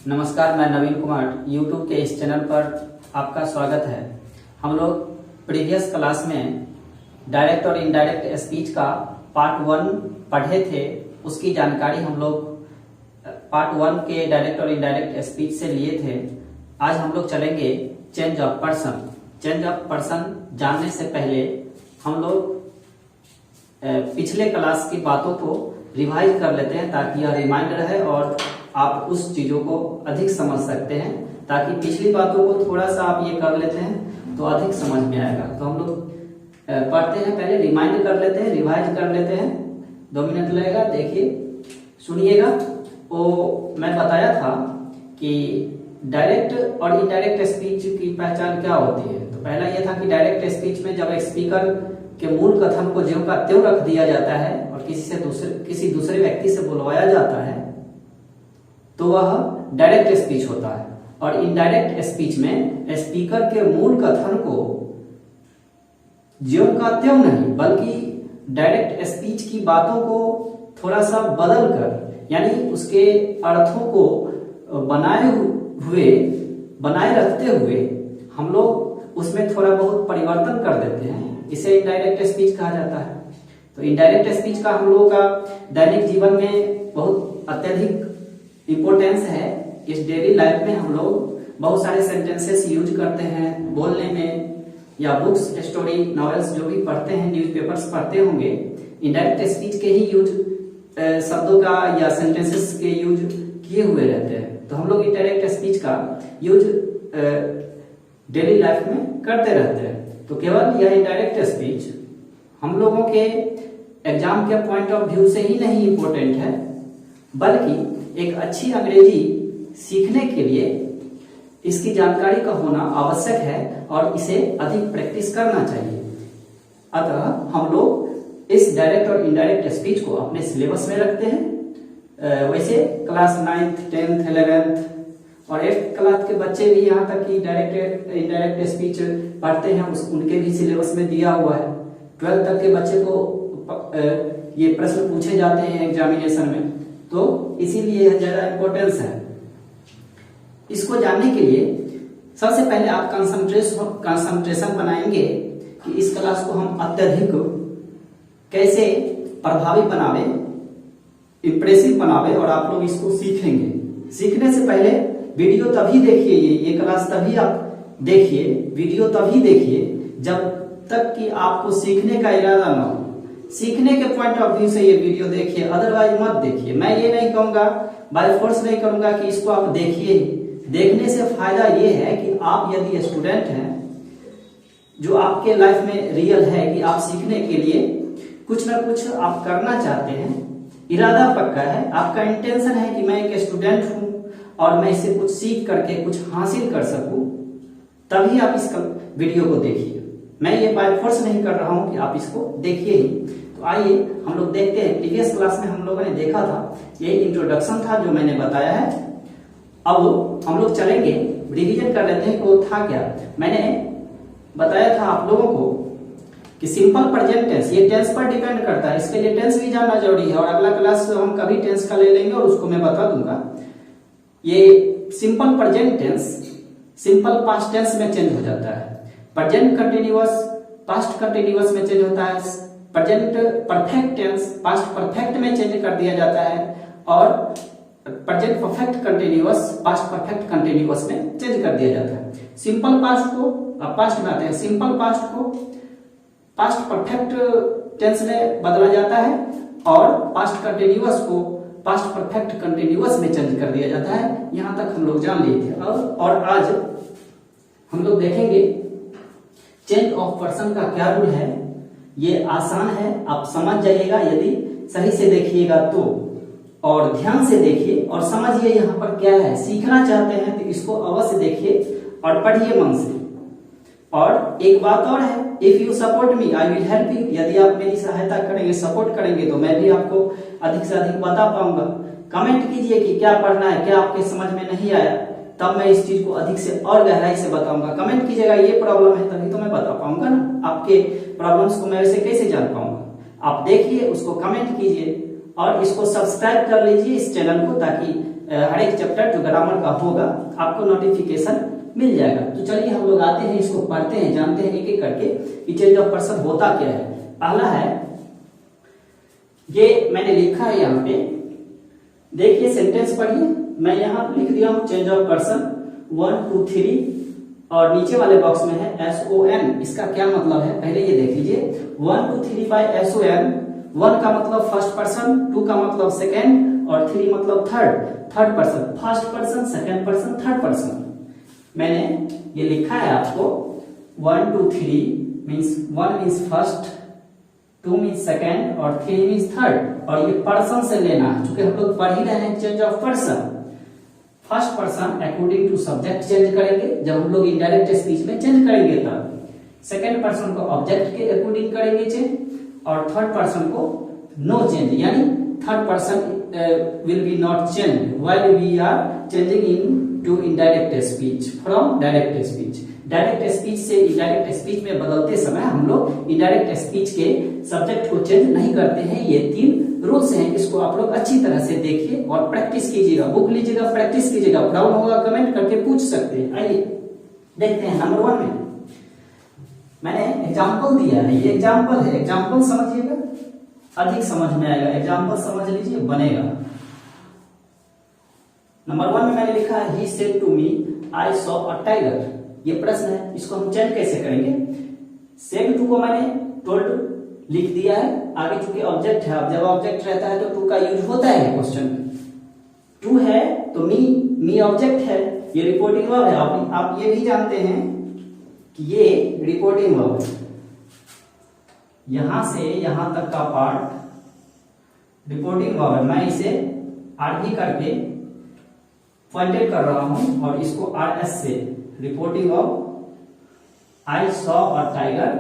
नमस्कार, मैं नवीन कुमार। YouTube के इस चैनल पर आपका स्वागत है। हम लोग प्रीवियस क्लास में डायरेक्ट और इनडायरेक्ट स्पीच का पार्ट 1 पढ़े थे। उसकी जानकारी हम लोग पार्ट 1 के डायरेक्ट और इनडायरेक्ट स्पीच से लिए थे। आज हम लोग चलेंगे change of person. Change of person जानने से पहले हम लोग पिछले क्लास की बातों को रिवाइज कर लेते हैं ताकि यह रिमाइंड रहे और आप उस चीजों को अधिक समझ सकते हैं। ताकि पिछली बातों को थोड़ा सा आप ये कर लेते हैं तो अधिक समझ में आएगा। तो हम लोग पढ़ते हैं, पहले रिमाइंड कर लेते हैं, रिवाइज कर लेते हैं। 2 मिनट लगेगा, देखिए सुनिएगा। वो मैं बताया था कि डायरेक्ट और इनडायरेक्ट स्पीच की पहचान क्या होती है। तो पहला ये था कि डायरेक्ट स्पीच में जब एक स्पीकर के मूल कथन को ज्यों का त्यों रख दिया जाता है और किसी दूसरे व्यक्ति से बुलवाया जाता है तो वह डायरेक्ट स्पीच होता है। और इनडायरेक्ट स्पीच में स्पीकर के मूल कथन को ज्यों का त्यों नहीं बल्कि डायरेक्ट स्पीच की बातों को थोड़ा सा बदल कर, यानी उसके अर्थों को बनाए रखते हुए हम लोग उसमें थोड़ा बहुत परिवर्तन कर देते हैं। इसे इनडायरेक्ट स्पीच कहा जाता है। तो इनडायरेक्ट स्पीच का हम लोगों का दैनिक जीवन में बहुत अत्यधिक इम्पोर्टेंस है। इस डेली लाइफ में हम लोग बहुत सारे सेंटेंसेस यूज करते हैं बोलने में, या बुक्स, स्टोरी, नॉवेल्स जो भी पढ़ते हैं, न्यूज़पेपर्स पढ़ते होंगे, इनडायरेक्ट स्पीच के ही यूज शब्दों का या सेंटेंसेस के यूज किए हुए रहते हैं। तो हम लोग इनडायरेक्ट स्पीच का यूज डेली लाइफ में करते रहते हैं। तो केवल यह इनडायरेक्ट स्पीच हम लोगों के एग्जाम के पॉइंट ऑफ व्यू से ही नहीं इम्पोर्टेंट है, बल्कि एक अच्छी अंग्रेजी सीखने के लिए इसकी जानकारी का होना आवश्यक है और इसे अधिक प्रैक्टिस करना चाहिए। अतः हम लोग इस डायरेक्ट और इनडायरेक्ट स्पीच को अपने सिलेबस में रखते हैं। वैसे क्लास 9th, 10th, 11th और 8th क्लास के बच्चे भी यहाँ तक कि डायरेक्ट इनडायरेक्ट स्पीच पढ़ते हैं, उनके भी सिलेबस में दिया हुआ है। 12th तक के बच्चे को ये प्रश्न पूछे जाते हैं एग्जामिनेशन में, तो इसीलिए यह ज्यादा इंपॉर्टेंस है। इसको जानने के लिए सबसे पहले आप कंसंट्रेशन बनाएंगे कि इस क्लास को हम अत्यधिक कैसे प्रभावी बनावे, इंप्रेसिव बनावे और आप लोग इसको सीखेंगे। सीखने से पहले वीडियो तभी देखिए, ये क्लास तभी आप देखिए, वीडियो तभी देखिए जब तक कि आपको सीखने का इरादा ना हो। सीखने के पॉइंट ऑफ व्यू से ये वीडियो देखिए, अदरवाइज मत देखिए। मैं ये नहीं कहूंगा, बाय फोर्स नहीं करूंगा कि इसको आप देखिए। देखने से फायदा ये है कि आप यदि स्टूडेंट हैं जो आपके लाइफ में रियल है कि आप सीखने के लिए कुछ ना कुछ आप करना चाहते हैं, इरादा पक्का है, आपका इंटेंशन है कि मैं एक स्टूडेंट हूं और मैं इससे कुछ सीख करके कुछ हासिल कर सकूं, तभी आप इस वीडियो को देखिए। मैं ये बाय फोर्स नहीं कर रहा हूं कि आप इसको देखिए ही। तो आइए हम लोग देखते हैं। प्रीवियस क्लास में हम लोगों ने देखा था, ये इंट्रोडक्शन था जो मैंने बताया है। अब हम लोग चलेंगे, रिवीजन कर लेते हैं कि वो था क्या। मैंने बताया था आप लोगों को कि सिंपल प्रेजेंट टेंस, ये टेंस पर डिपेंड करता है, इसके लिए टेंस भी जानना जरूरी है। और अगला क्लास हम कभी टेंस का ले लेंगे और उसको मैं बता दूंगा। ये simple present tense simple past tense में चेंज हो जाता है। प्रेजेंट कंटिन्यूअस पास्ट कंटिन्यूअस में चेंज होता है। Present perfect tense past perfect में चेंज कर दिया जाता है। और present perfect continuous past perfect continuous में चेंज कर दिया जाता है। सिंपल पास्ट को पास्ट में आते हैं, सिंपल पास्ट को पास्ट परफेक्ट टेंस में बदला जाता है और पास्ट कंटिन्यूअस को पास्ट परफेक्ट कंटिन्यूअस में चेंज कर दिया जाता है। यहां तक हम लोग जान लिए थे। और आज हम लोग देखेंगे चेंज ऑफ पर्सन का क्या रूल है। ये आसान है, आप समझ जाइएगा यदि सही से देखिएगा तो, और ध्यान से देखिए और समझिए यहाँ पर क्या है। सीखना चाहते हैं तो इसको अवश्य देखिए और पढ़िए मन से। और एक बात और है, if you support me I will help you. यदि आप मेरी सहायता करेंगे, सपोर्ट करेंगे तो मैं भी आपको अधिक से अधिक बता पाऊंगा। कमेंट कीजिए कि क्या पढ़ना है, क्या आपके समझ में नहीं आया, तब मैं इस चीज को अधिक से और गहराई से बताऊंगा। कमेंट कीजिएगा ये प्रॉब्लम है, तभी तो मैं बता पाऊंगा ना। आपके प्रॉब्लम्स को मैं वैसे कैसे जान पाऊंगा। आप देखिए, उसको कमेंट कीजिए और इसको सब्सक्राइब कर लीजिए इस चैनल को, ताकि हर एक चैप्टर जो ग्रामर का होगा आपको नोटिफिकेशन मिल जाएगा। तो चलिए हम लोग आते हैं, इसको पढ़ते हैं, जानते हैं एक एक करके कि चेंज ऑफ पर्सन होता क्या है। पहला है, ये मैंने लिखा है यहाँ पे, देखिए सेंटेंस पढ़िए। मैं यहाँ लिख दिया हूँ चेंज ऑफ पर्सन 1 2 3 और नीचे वाले बॉक्स में है SON। इसका क्या मतलब है पहले ये देख लीजिए। 1 2 3 बाय SON। 1 का मतलब फर्स्ट पर्सन, 2 का मतलब सेकेंड और 3 मतलब third person. First person, second person, third person. मैंने ये लिखा है आपको 1 2 3 means 1 means first, 2 means second और 3 मीन्स थर्ड। और ये पर्सन से लेना है, क्योंकि हम लोग पढ़ ही रहे हैं change of person. First person according to subject change करेंगे, जब हम लोग इनडायरेक्ट स्पीच में चेंज करेंगे तब। सेकेंड पर्सन को ऑब्जेक्ट के अकॉर्डिंग करेंगे चेंज, और थर्ड पर्सन को नो चेंज, यानी third person will be not changed while we are changing into indirect speech from direct speech। Direct speech से इनडायरेक्ट स्पीच में बदलते समय हम लोग इनडायरेक्ट स्पीच के सब्जेक्ट को चेंज नहीं करते हैं। ये 3 रूल्स हैं, इसको आप लोग अच्छी तरह से देखिए और प्रैक्टिस कीजिएगा। बुक लीजिएगा, प्रैक्टिस कीजिएगा। डाउट होगा कमेंट करके पूछ सकते हैं। आइए देखते हैं। नंबर 1 में मैंने एग्जाम्पल दिया है, ये एग्जाम्पल है, एग्जाम्पल समझिएगा, अधिक समझ में आएगा। एग्जाम्पल समझ लीजिए, बनेगा। नंबर 1 में मैंने लिखा है, he said to me I saw a tiger. ये प्रश्न है, इसको हम चेंज कैसे करेंगे। सेड टू को मैंने टोल्ड लिख दिया है, आगे चूंकि ऑब्जेक्ट है, अब जब ऑब्जेक्ट रहता है तो टू का यूज होता है क्वेश्चन में। टू है तो मी ऑब्जेक्ट है, ये रिपोर्टिंग वर्ब है। आप ये भी जानते हैं कि ये रिपोर्टिंग वर्ब है। यहां से यहां तक का पार्ट रिपोर्टिंग वर्ब है। मैं इसे आरही करके पॉइंटेड कर रहा हूं और इसको RS से reporting verb. I saw a tiger,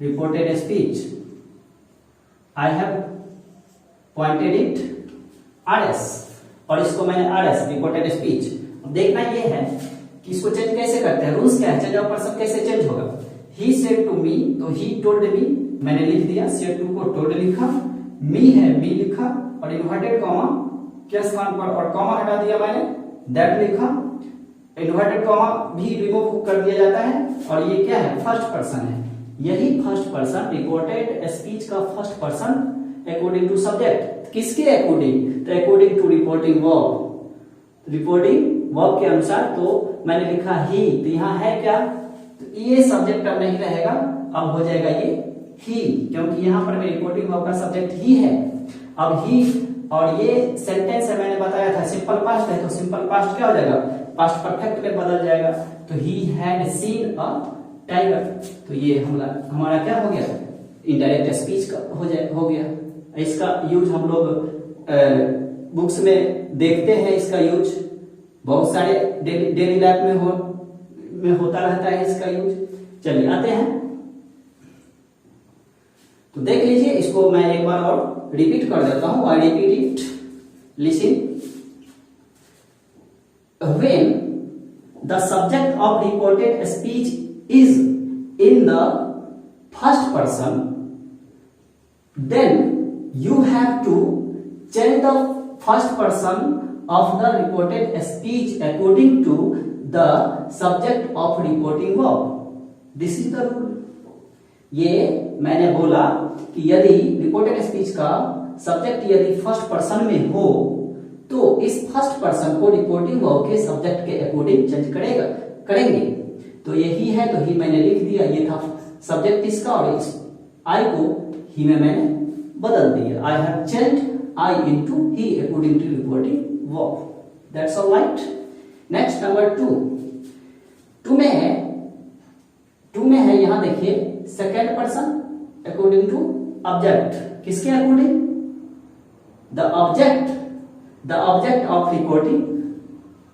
reported speech. I have pointed it RS, और इसको मैंने RS रिपोर्टेड स्पीच। अब देखना ये है कि इसको चेंज कैसे करते हैं। रूल्स क्या है, चेंज ऑफ पर्सन कैसे चेंज होगा। ही सेड टू मी, तो ही टोल्ड मी मैंने लिख दिया, सेड टू को टोल्ड लिखा, मी है मी लिखा और इन्वर्टेड कॉमा के स्थान पर और कॉमा हटा दिया मैंने, दैट लिखा। इन्वर्टेड कॉमा भी रिमूव कर दिया जाता है। और ये क्या है, फर्स्ट पर्सन है। यही फर्स्ट पर्सन रिपोर्टेड स्पीच का first person according to subject. किसके अकॉर्डिंग, तो according to reporting verb. Reporting verb के अनुसार। तो मैंने लिखा ही, तो यहाँ है क्या, तो ये सब्जेक्ट अब नहीं रहेगा, अब हो जाएगा ये ही, क्योंकि यहां पर मेरी रिपोर्टिंग वर्ब का सब्जेक्ट ही है। अब ही, और ये सेंटेंस है, मैंने बताया था सिंपल पास्ट है, तो सिंपल पास्ट क्या हो जाएगा, पास्ट परफेक्ट में बदल जाएगा। तो he had seen a tiger, तो ये हमारा क्या हो गया, इनडायरेक्ट स्पीच का हो गया। इसका यूज हम लोग बुक्स में देखते हैं, इसका यूज बहुत सारे डेली लाइफ में होता रहता है इसका यूज। चलिए आते हैं, तो देख लीजिए, इसको मैं एक बार और रिपीट कर देता हूं। I repeat it, listen. When the subject of reported speech is in the first person, then you have to change the first person of the reported speech according to the subject of reporting verb. This is the rule. ये मैंने बोला कि यदि reported speech का subject यदि first person में हो तो इस फर्स्ट पर्सन को रिपोर्टिंग वर्ब के सब्जेक्ट के अकॉर्डिंग चेंज करेंगे। तो यही है, तो ही मैंने लिख दिया, ये था सब्जेक्ट इसका, और इस आई को ही में मैंने बदल दिया। I have changed I into he according to reporting verb. That's all right. Next number 2 में है यहां देखिए, second person according to object. किसके according, the object of reporting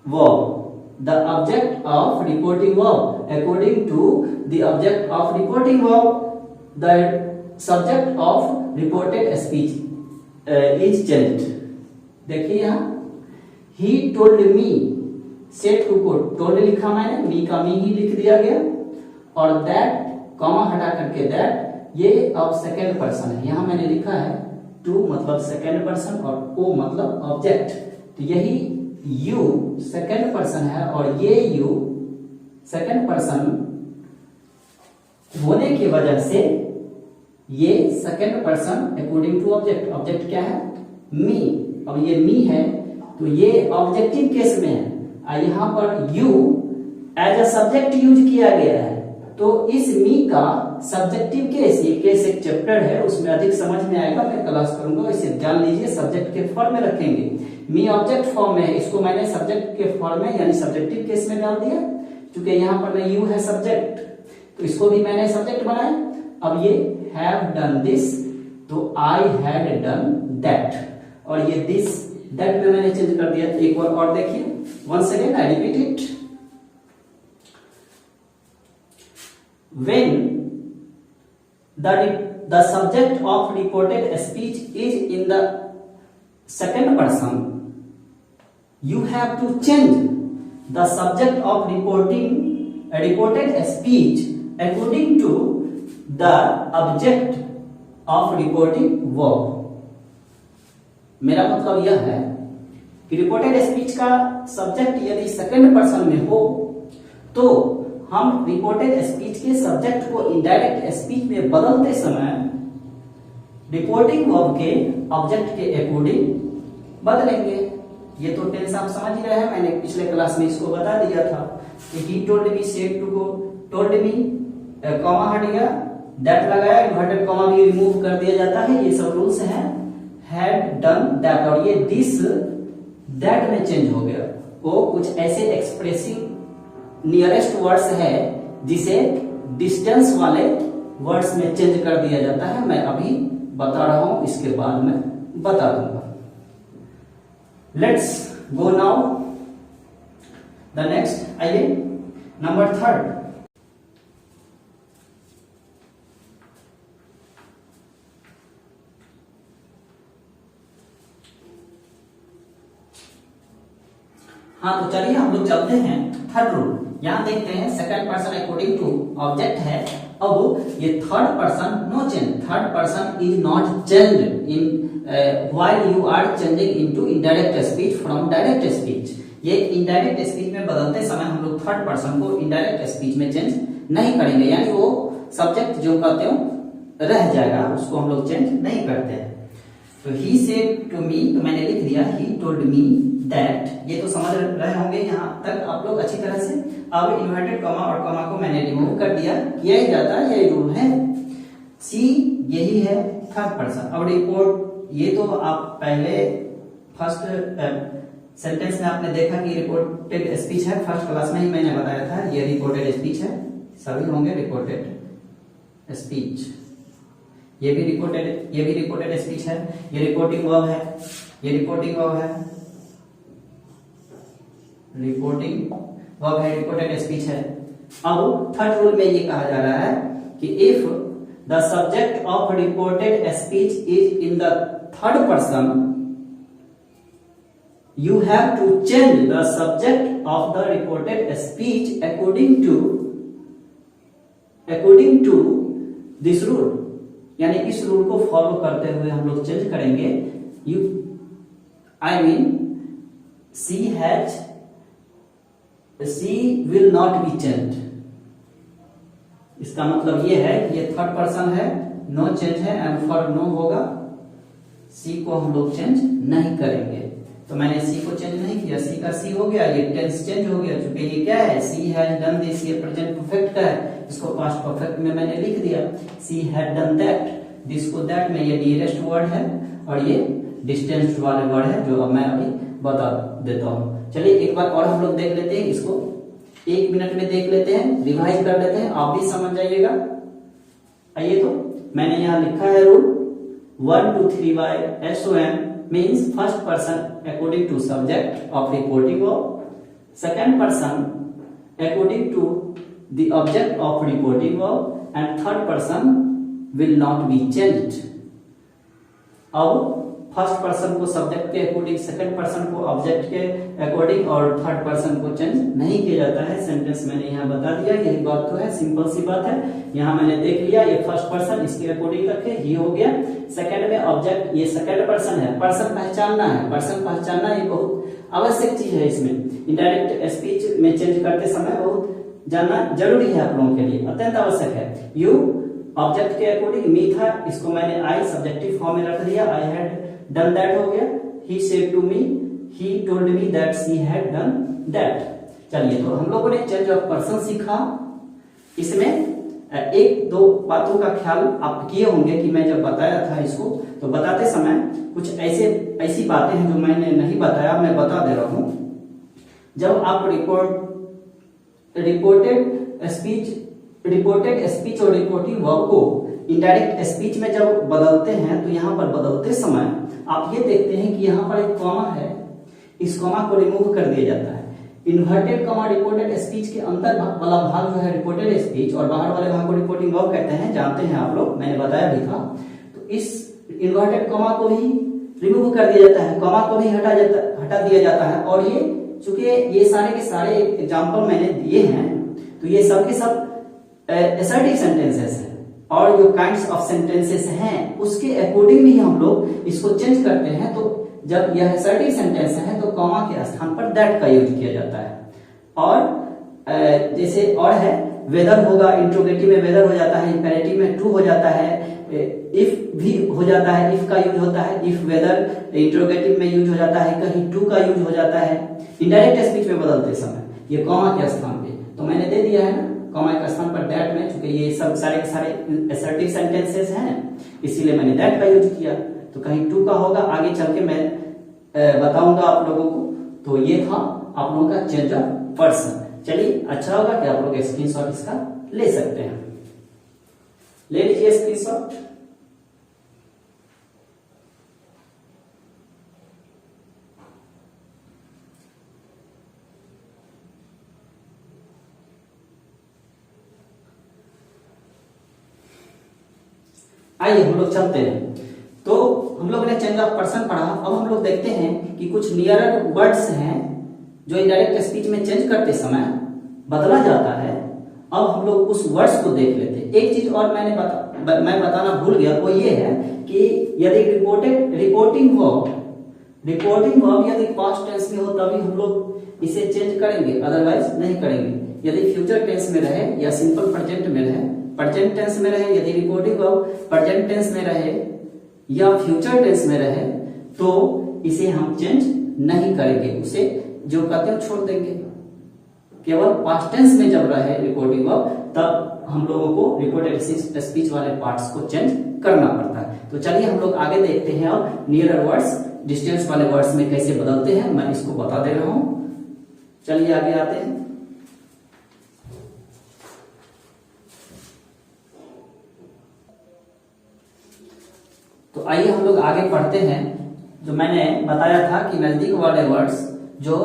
verb. The object of reporting verb according to the object of reporting verb, the subject of reported speech is changed। देखिए यहाँ, he told me, said को told लिखा मैंने, me का me ही लिख दिया गया, और that कॉमा हटा करके that, ये अब सेकेंड पर्सन है। यहाँ मैंने लिखा है टू मतलब सेकेंड पर्सन और ओ मतलब ऑब्जेक्ट। तो यही यू सेकेंड पर्सन है और ये यू सेकेंड पर्सन होने की वजह से ये second person according to object. Object क्या है? मी। अब ये मी है तो ये ऑब्जेक्टिव केस में है, यहाँ पर you as a subject use किया गया है। तो इस मी का सब्जेक्टिव केस, ये केस एक चैप्टर है, उसमें अधिक समझ में आएगा, मैं क्लास करूंगा, इसे जान लीजिए। सब्जेक्ट के फॉर्म में रखेंगे, मी ऑब्जेक्ट फॉर्म में है, इसको मैंने सब्जेक्ट के फॉर्म में यानी सब्जेक्टिव केस में डाल दिया, क्योंकि यहाँ पर मैं यू है सब्जेक्ट, तो इसको भी मैंने सब्जेक्ट बनाया। अब ये हैव डन दिस, तो आई हैड डन दैट, और ये दिस दैट में मैंने चेंज कर दिया। एक बार और देखिए, once again I repeat it. When the subject of reported speech is in the second person, you have to change the subject of reported speech according to the object of reporting verb. मेरा मतलब यह है कि reported speech का subject यदि second person में हो तो हम रिपोर्टेड स्पीच के सब्जेक्ट को इनडायरेक्ट स्पीच में बदलते समय रिपोर्टिंग वर्ब के ऑब्जेक्ट के अकॉर्डिंग बदलेंगे। ये तो टेंस आप समझ ही रहे हैं, मैंने पिछले क्लास में इसको बता दिया था कि he told me, said to go, told me, comma हट गया, दैट लगाया, इन्वर्टेड कॉमा भी रिमूव कर दिया जाता है, ये सब रूल्स हैं। हैड डन दैट, और ये दिस दैट में चेंज हो गया। वो कुछ ऐसे एक्सप्रेसिव नियरेस्ट वर्ड्स है जिसे डिस्टेंस वाले वर्ड्स में चेंज कर दिया जाता है। मैं अभी बता रहा हूं, इसके बाद मैं बता दूंगा। Let's go now the next. आइए नंबर 3। हाँ, तो चलिए हम लोग चलते हैं थर्ड रूल। यहां देखते हैं second person according to object है। अब ये third person no change, third person is not change in while you are changing into indirect speech from direct speech. ये इनडायरेक्ट स्पीच में बदलते समय हम लोग थर्ड पर्सन को इनडायरेक्ट स्पीच में चेंज नहीं करेंगे, यानी वो सब्जेक्ट जो कहते हो रह जाएगा, उसको हम लोग चेंज नहीं करते हैं। तो ही सेड टू मी, तो मैंने लिख दिया ही टोल्ड मी दैट, ये तो समझ रहे होंगे यहाँ तक आप लोग अच्छी तरह से। अब इन्वर्टेड कॉमा और कॉमा को मैंने रिमूव कर दिया, किया ही जाता है, यही रूल है। सी यही है थर्ड पर्सन। अब रिपोर्ट, ये तो आप पहले फर्स्ट सेंटेंस में आपने देखा कि रिपोर्टेड स्पीच है, फर्स्ट क्लास में ही मैंने बताया था ये रिपोर्टेड स्पीच है, सभी होंगे रिपोर्टेड स्पीच। ये भी रिपोर्टेड स्पीच है, ये रिपोर्टिंग वर्ब है, ये रिपोर्टिंग वर्ब है, रिपोर्टिंग वर्ब है, रिपोर्टेड स्पीच है। अब थर्ड रूल में ये कहा जा रहा है कि if the subject of reported speech is in the third person, you have to change the subject of the reported speech according to this rule। यानी इस रूल को फॉलो करते हुए हम लोग चेंज करेंगे। सी विल नॉट बी चेंज। इसका मतलब ये है कि ये थर्ड पर्सन है, नो चेंज है, एंड फॉर नो होगा, सी को हम लोग चेंज नहीं करेंगे। तो मैंने सी को चेंज नहीं किया, सी का सी हो गया, ये टेंस चेंज हो गया, क्योंकि ये क्या है, सी हैज डन दिस, ये प्रेजेंट परफेक्ट का है, इसको पास्ट परफेक्ट में मैंने लिख दिया। She had done that, this को दैट में ये नियरेस्ट वर्ड है और ये डिस्टेंस वाले वर्ड है, जो अब मैं अभी बता देता हूँ। चलिए एक बार और हम लोग देख लेते हैं, इसको 1 मिनट में देख लेते हैं, रिवाइज कर लेते हैं, आप भी समझ जाइएगा। आइए, तो मैंने यहाँ लिखा है rule 1 2 3 by SON means first person according to subject of reporting verb, second person according to the object of reporting verb, and third person will not be changed। अब फर्स्ट पर्सन को सब्जेक्ट के according, second person को object के according और third person को change नहीं किया जाता है। सेंटेंस मैंने यहाँ बता दिया, यही बात तो है, सिंपल सी बात है। यहाँ मैंने देख लिया, ये फर्स्ट पर्सन इसके अकॉर्डिंग रखे, ये हो गया। सेकंड में ऑब्जेक्ट, ये सेकंड पर्सन है, पर्सन पहचानना है, पर्सन पहचानना ये बहुत आवश्यक चीज है। इसमें इनडायरेक्ट स्पीच में चेंज करते समय बहुत जानना जरूरी है आप लोगों के लिए, अत्यंत आवश्यक है। यू ऑब्जेक्ट के अकॉर्डिंग, मी था, इसको मैंने आई सब्जेक्टिव फॉर्म में रख दिया, आई हैड डन दैट हो गया। He said to me, he told me that she had done that. चलिए, तो हम लोगों ने चेंज ऑफ पर्सन सीखा। इसमें एक दो बातों का ख्याल आप किए होंगे कि मैं जब बताया था इसको, तो बताते समय कुछ ऐसी बातें हैं जो मैंने नहीं बताया, मैं बता दे रहा हूं। जब आप रिपोर्टेड स्पीच और रिपोर्टिंग वर्ब को इनडायरेक्ट स्पीच में जब बदलते हैं, तो यहाँ पर बदलते समय आप ये देखते हैं कि यहाँ पर एक कॉमा है, इस कॉमा को रिमूव कर दिया जाता है। इन्वर्टेड कॉमा रिपोर्टेड स्पीच के अंदर वाला भाग जो है रिपोर्टेड स्पीच, और बाहर वाले भाग को रिपोर्टिंग वर्ब कहते हैं, जानते हैं आप लोग, मैंने बताया भी था। तो इस इन्वर्टेड कॉमा को भी रिमूव कर दिया जाता है, कॉमा को भी हटा दिया जाता है। और ये चूंकि ये सारे के सारे एग्जाम्पल मैंने दिए हैं, तो ये सब के सब असर्टिव सेंटेंसेस हैं, और जो काइंड्स ऑफ सेंटेंसेस हैं उसके अकॉर्डिंग भी हम लोग इसको चेंज करते हैं। तो जब यह असर्टिव सेंटेंस है तो कॉमा के स्थान पर दैट का यूज किया जाता है। और जैसे और है, वेदर होगा, इंट्रोगेटिव में वेदर हो जाता है, इंपेरेटिव में टू हो जाता है, इफ भी हो जाता है, इफ का यूज होता है, इफ वेदर इंट्रोगेटिव में यूज हो जाता है, कहीं टू का यूज हो जाता है इनडायरेक्ट स्पीच में बदलते समय, ये कॉमा के स्थान पे। तो मैंने दे दिया है ना, कॉमा के स्थान पर दैट में, चूंकि ये सब सारे के सारे असर्टिव सेंटेंसेस हैं, इसीलिए मैंने दैट का यूज किया। तो कहीं टू का होगा, आगे चल के मैं बताऊंगा आप लोगों को। तो ये था आप लोगों का चेंज ऑफ पर्सन। चलिए, अच्छा होगा कि आप लोग स्क्रीनशॉट इसका ले सकते हैं, ले लीजिए स्क्रीनशॉट। आइए हम लोग चलते हैं। तो हम लोग ने चेंज ऑफ पर्सन पढ़ा, अब हम लोग देखते हैं कि कुछ नियरर वर्ड्स हैं जो इनडायरेक्ट स्पीच में चेंज करते समय बदला जाता है। अब हम लोग उस वर्ड्स को देख लेते हैं। एक चीज और मैं बताना भूल गया, वो ये है कि यदि रिपोर्टिंग वर्ब यदि पास्ट टेंस में हो तभी हम लोग इसे चेंज करेंगे, अदरवाइज नहीं करेंगे। यदि फ्यूचर टेंस में रहे या सिंपल प्रेजेंट में रहे, प्रेजेंट टेंस में रहे, यदि रिपोर्टिंग वर्ब प्रेजेंट टेंस में रहे या फ्यूचर टेंस में रहे, तो इसे हम चेंज नहीं करेंगे, उसे जो कहते हैं छोड़ देंगे। केवल पास्ट टेंस में जब रहे रिपोर्टिंग वर्ब, तब हम लोगों को रिपोर्टेड स्पीच वाले पार्ट्स को चेंज करना पड़ता है। तो चलिए हम लोग आगे देखते हैं। अब नियरर वर्ड्स डिस्टेंस वाले वर्ड्स में कैसे बदलते हैं, मैं इसको बता दे रहा हूं। चलिए आगे आते हैं। तो आइए हम लोग आगे पढ़ते हैं। जो मैंने बताया था कि नजदीक वाले वर्ड्स जो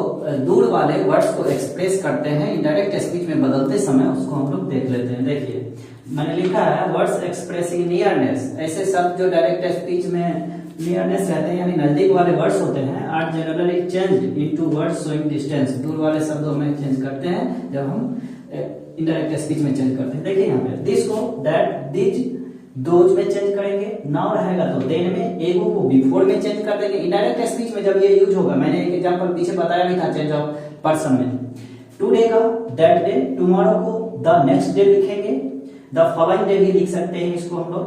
दूर वाले वर्ड्स को एक्सप्रेस करते हैं इनडायरेक्ट स्पीच में बदलते समय, उसको हम लोग देख लेते हैं। देखिए मैंने लिखा है वर्ड्स एक्सप्रेसिंग नियरनेस। ऐसे शब्द जो डायरेक्ट स्पीच में नियरनेस रहते हैं यानी नजदीक वाले वर्ड्स होते हैं, are generally change into words showing distance. दूर वाले शब्दों में चेंज करते हैं जब हम इनडायरेक्ट स्पीच में चेंज करते हैं। देखिए यहाँ पे दिस को, दैट, दिज, दोज में चेंज करेंगे। नाउ रहेगा तो देन में, एगो को बिफोर में चेंज कर देंगे। इनडायरेक्ट स्पीच में जब ये यूज होगा, मैंने एक एग्जांपल पीछे बताया भी था चेंज ऑफ पर्सन में। टुडे का दैट डे, टुमारो को द नेक्स्ट डे लिखेंगे, द फॉलोइंग डे भी लिख सकते हैं इसको हम लोग।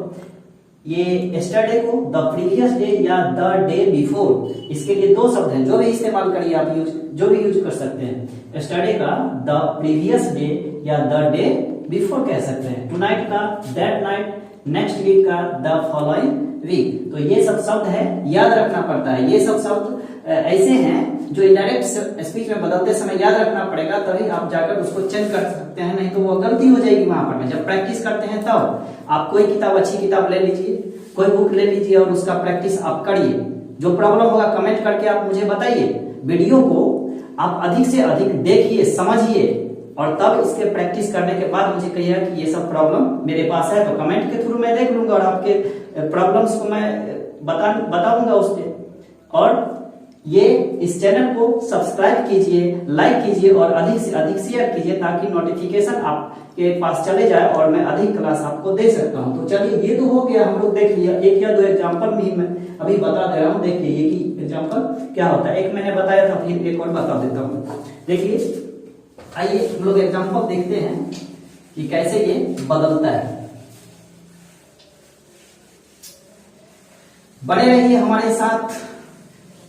ये यस्टरडे को द प्रीवियस डे या द डे बिफोर, इसके लिए दो शब्द हैं, जो भी इस्तेमाल करिए आप, जो भी यूज कर सकते हैं। यस्टरडे का द प्रीवियस डे या द डे बिफोर कह सकते हैं। टुनाइट का दैट नाइट, नेक्स्ट वीक का द फॉलोइंग वीक। तो ये सब शब्द है, याद रखना पड़ता है। ये सब शब्द ऐसे हैं जो इनडायरेक्ट स्पीच में बदलते समय याद रखना पड़ेगा, तभी आप जाकर उसको चेंज कर सकते हैं, नहीं तो वो गलती हो जाएगी वहां पर। जब प्रैक्टिस करते हैं तब आप कोई किताब, अच्छी किताब ले लीजिए, कोई बुक ले लीजिए और उसका प्रैक्टिस आप करिए। जो प्रॉब्लम होगा कमेंट करके आप मुझे बताइए। वीडियो को आप अधिक से अधिक देखिए, समझिए, और तब इसके प्रैक्टिस करने के बाद मुझे कहिएगा कि ये सब प्रॉब्लम मेरे पास है, तो कमेंट के थ्रू मैं देख लूंगा और आपके प्रॉब्लम्स को मैं बताऊंगा उस पर। और ये इस चैनल को सब्सक्राइब कीजिए, लाइक कीजिए और अधिक से अधिक शेयर कीजिए ताकि नोटिफिकेशन आपके पास चले जाए और मैं अधिक क्लास आपको दे सकता हूं। तो चलिए, ये तो हो गया, हम लोग देख लिया। एक या दो एग्जांपल भी मैं अभी बता दे रहा हूं, देखिए ये कि एग्जांपल क्या होता है। एक मैंने बताया था, फिर एक और बता देता हूं। देखिए, आइए हम लोग एग्जांपल देखते हैं कि कैसे ये बदलता है। बने रहिए हमारे साथ।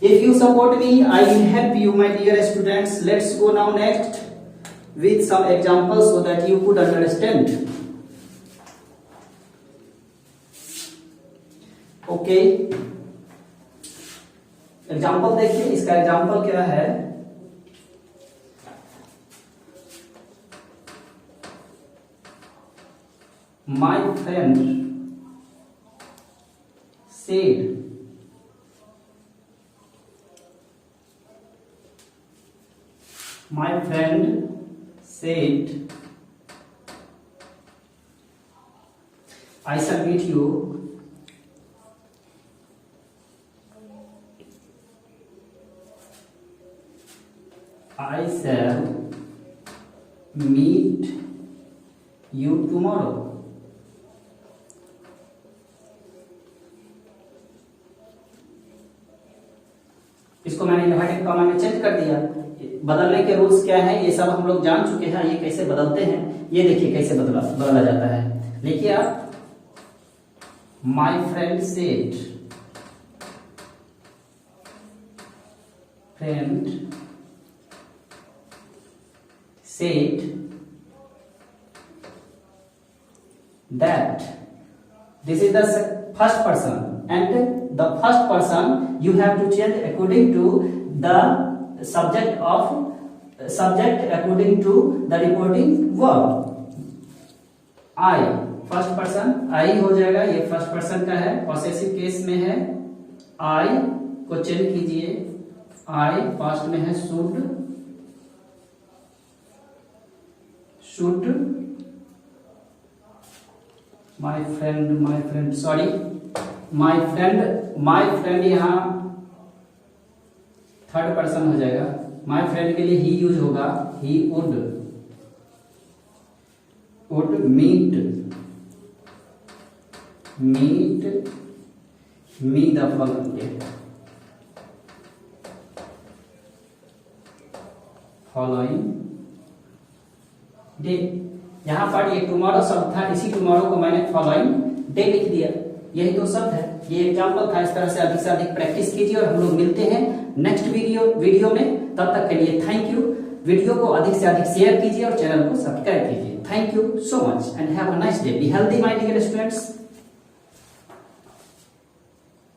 If you support me, I will help you, my dear students. Let's go now next with some examples so that you could understand. Okay. Example देखिए, इसका एग्जाम्पल क्या है। My friend said I shall meet you tomorrow. इसको मैंने inverted comma में change कर दिया। बदलने के रूल्स क्या है ये सब हम लोग जान चुके हैं। ये कैसे बदलते हैं ये देखिए कैसे बदला जाता है। लिखिए आप, my friend said, that this is the first person and the first person you have to change according to the subject according to the reporting verb. I first person I हो जाएगा, ये फर्स्ट पर्सन का है, possessive case में है। I को change कीजिए, I past में है should my friend यहाँ थर्ड पर्सन हो जाएगा। माई फ्रेंड के लिए ही यूज होगा, ही would meet me the following day. यहाँ पर ये टुमारो शब्द था, इसी टुमारो को मैंने फॉलोइंग डे लिख दिया। यही तो शब्द है, ये एग्जाम्पल था। इस तरह से अधिक प्रैक्टिस कीजिए और हम लोग मिलते हैं नेक्स्ट वीडियो में। तब तक के लिए थैंक यू। वीडियो को अधिक से अधिक शेयर कीजिए और चैनल को सब्सक्राइब कीजिए। Thank you so much and have a nice day. Be healthy my dear students.